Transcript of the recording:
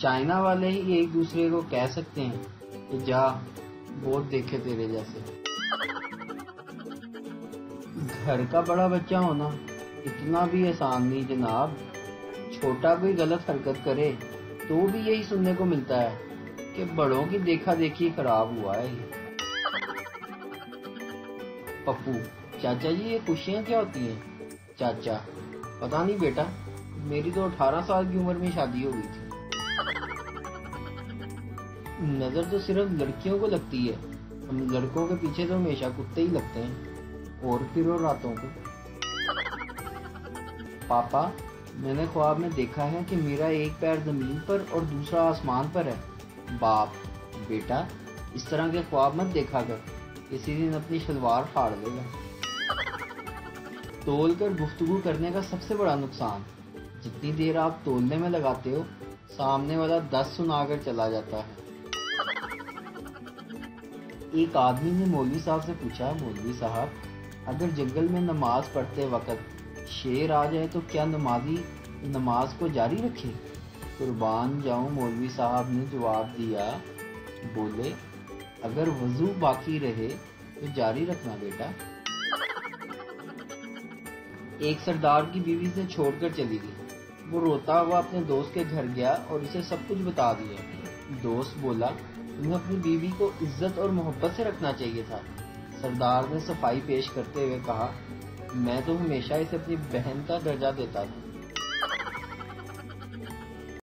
China والے ہی ایک دوسرے کو کہہ سکتے ہیں کہ جا بہت دیکھے تیرے جیسے۔ گھر کا بڑا بچہ ہونا اتنا بھی آسان نہیں جناب، چھوٹا کوئی غلط حرکت کرے تو بھی یہی سننے کو ملتا ہے کہ بڑوں کی دیکھا دیکھی خراب ہوا ہے یہ۔ پپو: چاچا جی یہ خوشیاں کیا ہوتی ہیں؟ چاچا: پتہ نہیں بیٹا، میری تو 18 سال کی عمر میں شادی ہو گئی تھی۔ نظر تو صرف لڑکیوں کو لگتی ہے، ہم لڑکوں کے پیچھے تو ہمیشہ کتے ہی لگتے ہیں، اور پھر اور راتوں کو۔ پاپا میں نے خواب میں دیکھا ہے کہ میرا ایک پیر زمین پر اور دوسرا آسمان پر ہے۔ باپ: بیٹا اس طرح کے خواب مت دیکھا کر، کسی دن اپنی شلوار پھاڑ لے گا۔ تول کر گفتگو کرنے کا سب سے بڑا نقصان، جتنی دیر آپ تولنے میں لگاتے ہو سامنے والا 10 سنا کر چلا جاتا ہے۔ ایک آدمی نے مولوی صاحب سے پوچھا، مولوی صاحب اگر جنگل میں نماز پڑھتے وقت شیر آ جائے تو کیا نمازی نماز کو جاری رکھے؟ قربان جاؤں مولوی صاحب نے جواب دیا، بولے اگر وضو باقی رہے تو جاری رکھنا بیٹا۔ ایک سردار کی بیوی سے چھوڑ کر چلی گئی، وہ روتا ہوا اپنے دوست کے گھر گیا اور اسے سب کچھ بتا دیا۔ دوست بولا تمہیں اپنی بیوی کو عزت اور محبت سے رکھنا چاہیے تھا۔ سردار نے صفائی پیش کرتے ہوئے کہا میں تو ہمیشہ اسے اپنی بہن کا درجہ دیتا تھا۔